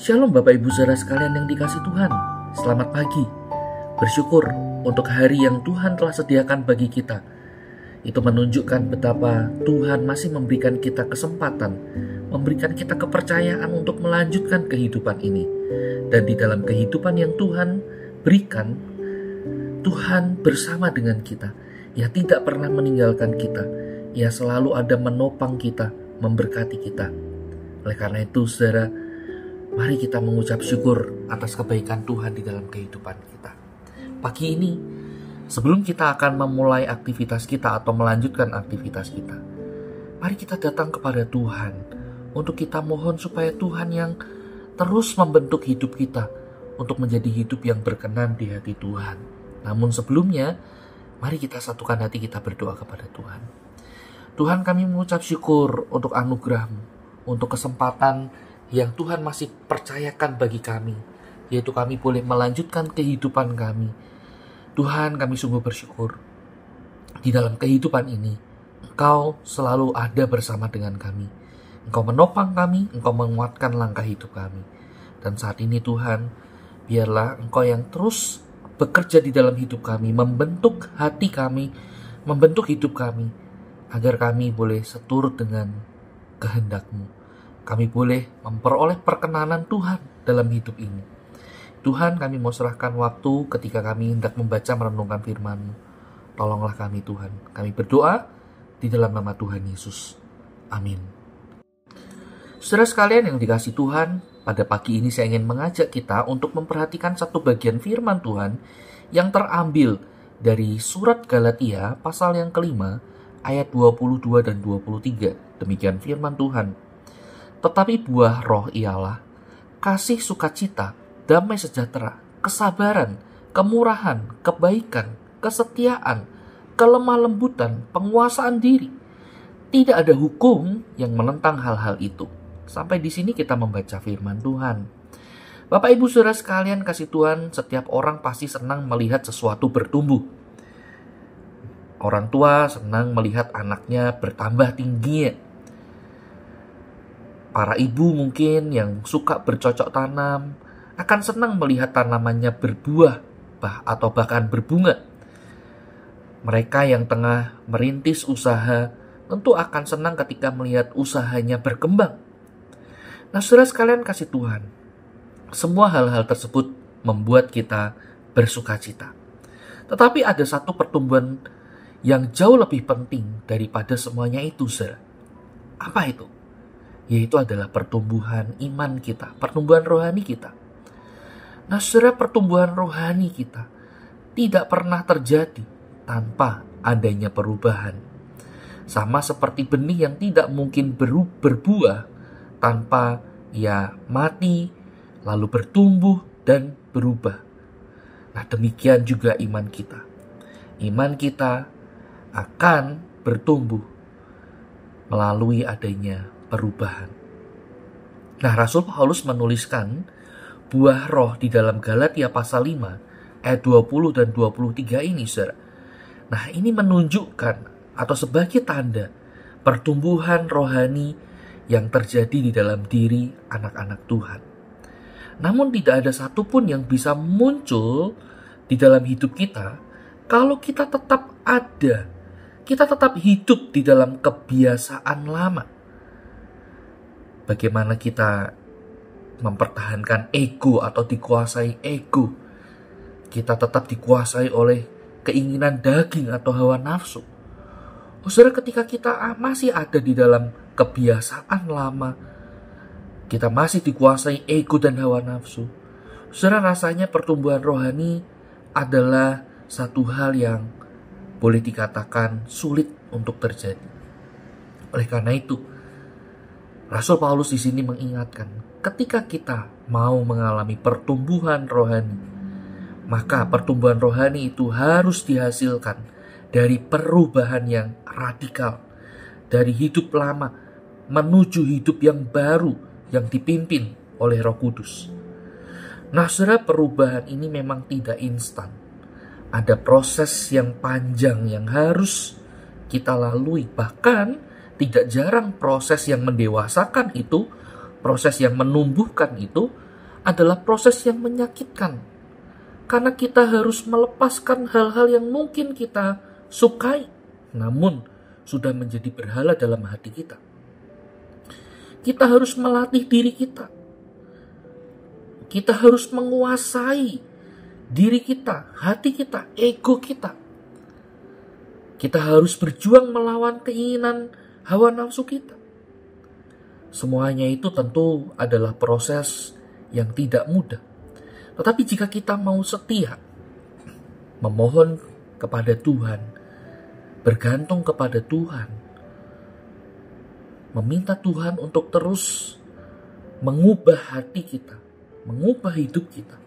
Shalom Bapak Ibu Saudara sekalian yang dikasih Tuhan. Selamat pagi. Bersyukur untuk hari yang Tuhan telah sediakan bagi kita. Itu menunjukkan betapa Tuhan masih memberikan kita kesempatan, memberikan kita kepercayaan untuk melanjutkan kehidupan ini. Dan di dalam kehidupan yang Tuhan berikan, Tuhan bersama dengan kita. Ia tidak pernah meninggalkan kita. Ia selalu ada menopang kita, memberkati kita. Oleh karena itu, saudara, mari kita mengucap syukur atas kebaikan Tuhan di dalam kehidupan kita. Pagi ini, sebelum kita akan memulai aktivitas kita atau melanjutkan aktivitas kita, mari kita datang kepada Tuhan untuk kita mohon supaya Tuhan yang terus membentuk hidup kita untuk menjadi hidup yang berkenan di hati Tuhan. Namun sebelumnya, mari kita satukan hati kita berdoa kepada Tuhan. Tuhan, kami mengucap syukur untuk anugerah-Mu, untuk kesempatan yang Tuhan masih percayakan bagi kami, yaitu kami boleh melanjutkan kehidupan kami. Tuhan, kami sungguh bersyukur di dalam kehidupan ini Engkau selalu ada bersama dengan kami. Engkau menopang kami, Engkau menguatkan langkah hidup kami. Dan saat ini Tuhan, biarlah Engkau yang terus bekerja di dalam hidup kami, membentuk hati kami, membentuk hidup kami, agar kami boleh seturut dengan kehendak-Mu. Kami boleh memperoleh perkenanan Tuhan dalam hidup ini. Tuhan, kami mau serahkan waktu ketika kami hendak membaca merenungkan firman-Mu. Tolonglah kami Tuhan. Kami berdoa di dalam nama Tuhan Yesus. Amin. Saudara sekalian yang dikasihi Tuhan, pada pagi ini saya ingin mengajak kita untuk memperhatikan satu bagian firman Tuhan yang terambil dari surat Galatia pasal yang kelima ayat 22 dan 23. Demikian firman Tuhan. Tetapi buah roh ialah kasih sukacita, damai sejahtera, kesabaran, kemurahan, kebaikan, kesetiaan, kelemah lembutan, penguasaan diri. Tidak ada hukum yang menentang hal-hal itu. Sampai di sini kita membaca firman Tuhan. Bapak Ibu Saudara sekalian kasih Tuhan, setiap orang pasti senang melihat sesuatu bertumbuh. Orang tua senang melihat anaknya bertambah tingginya. Para ibu mungkin yang suka bercocok tanam akan senang melihat tanamannya berbuah atau bahkan berbunga. Mereka yang tengah merintis usaha tentu akan senang ketika melihat usahanya berkembang. Nah, saudara sekalian kasih Tuhan, semua hal-hal tersebut membuat kita bersukacita. Tetapi ada satu pertumbuhan yang jauh lebih penting daripada semuanya itu, saudara. Apa itu? Yaitu adalah pertumbuhan iman kita, pertumbuhan rohani kita. Nah, saudara, pertumbuhan rohani kita tidak pernah terjadi tanpa adanya perubahan. Sama seperti benih yang tidak mungkin berbuah tanpa ia mati, lalu bertumbuh dan berubah. Nah, demikian juga iman kita. Iman kita akan bertumbuh melalui adanya perubahan. Nah, Rasul Paulus menuliskan buah roh di dalam Galatia pasal 5 ayat 20 dan 23 ini, saudara. Nah, ini menunjukkan atau sebagai tanda pertumbuhan rohani yang terjadi di dalam diri anak-anak Tuhan. Namun tidak ada satupun yang bisa muncul di dalam hidup kita kalau kita tetap ada, kita tetap hidup di dalam kebiasaan lama. Bagaimana kita mempertahankan ego atau dikuasai ego. Kita tetap dikuasai oleh keinginan daging atau hawa nafsu. Saudara, ketika kita masih ada di dalam kebiasaan lama, kita masih dikuasai ego dan hawa nafsu, saudara, rasanya pertumbuhan rohani adalah satu hal yang boleh dikatakan sulit untuk terjadi. Oleh karena itu, Rasul Paulus di sini mengingatkan, ketika kita mau mengalami pertumbuhan rohani, maka pertumbuhan rohani itu harus dihasilkan dari perubahan yang radikal, dari hidup lama menuju hidup yang baru yang dipimpin oleh Roh Kudus. Nah, saudara, perubahan ini memang tidak instan. Ada proses yang panjang yang harus kita lalui. Bahkan tidak jarang proses yang mendewasakan itu, proses yang menumbuhkan itu adalah proses yang menyakitkan. Karena kita harus melepaskan hal-hal yang mungkin kita sukai, namun sudah menjadi berhala dalam hati kita. Kita harus melatih diri kita. Kita harus menguasai diri kita, hati kita, ego kita. Kita harus berjuang melawan keinginan hawa nafsu kita. Semuanya itu tentu adalah proses yang tidak mudah. Tetapi jika kita mau setia, memohon kepada Tuhan, bergantung kepada Tuhan, meminta Tuhan untuk terus mengubah hati kita, mengubah hidup kita,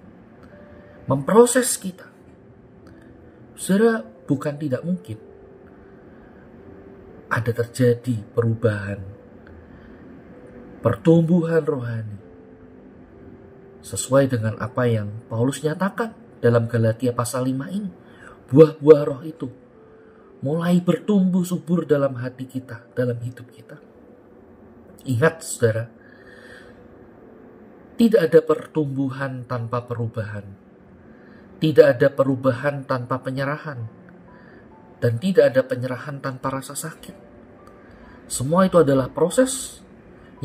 memproses kita, saudara, bukan tidak mungkin ada terjadi perubahan, pertumbuhan rohani, sesuai dengan apa yang Paulus nyatakan dalam Galatia pasal 5 ini. Buah-buah roh itu mulai bertumbuh subur dalam hati kita, dalam hidup kita. Ingat saudara, tidak ada pertumbuhan tanpa perubahan. Tidak ada perubahan tanpa penyerahan. Dan tidak ada penyerahan tanpa rasa sakit. Semua itu adalah proses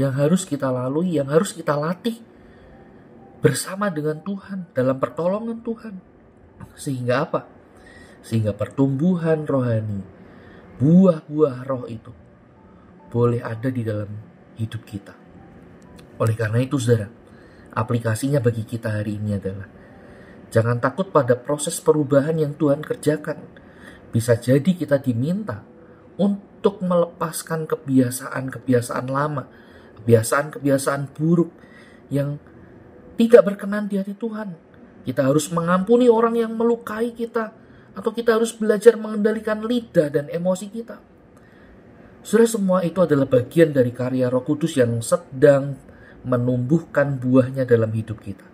yang harus kita lalui, yang harus kita latih bersama dengan Tuhan, dalam pertolongan Tuhan. Sehingga apa? Sehingga pertumbuhan rohani, buah-buah roh itu boleh ada di dalam hidup kita. Oleh karena itu saudara, aplikasinya bagi kita hari ini adalah jangan takut pada proses perubahan yang Tuhan kerjakan. Bisa jadi kita diminta untuk melepaskan kebiasaan-kebiasaan lama, kebiasaan-kebiasaan buruk yang tidak berkenan di hati Tuhan. Kita harus mengampuni orang yang melukai kita, atau kita harus belajar mengendalikan lidah dan emosi kita. Saudara, semua itu adalah bagian dari karya Roh Kudus yang sedang menumbuhkan buahnya dalam hidup kita.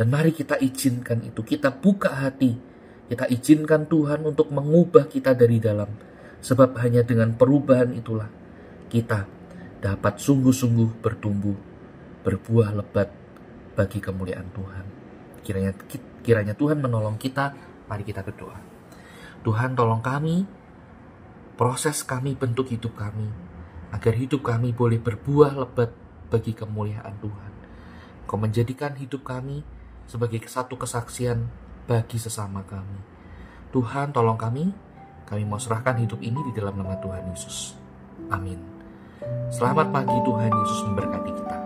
Dan mari kita izinkan itu, kita buka hati, kita izinkan Tuhan untuk mengubah kita dari dalam. Sebab hanya dengan perubahan itulah kita dapat sungguh-sungguh bertumbuh, berbuah lebat bagi kemuliaan Tuhan. Kiranya Tuhan menolong kita. Mari kita berdoa. Tuhan, tolong kami, proses kami, bentuk hidup kami, agar hidup kami boleh berbuah lebat bagi kemuliaan Tuhan. Kau menjadikan hidup kami sebagai satu kesaksian bagi sesama kami. Tuhan, tolong kami mau serahkan hidup ini di dalam nama Tuhan Yesus. Amin. Selamat pagi, Tuhan Yesus memberkati kita.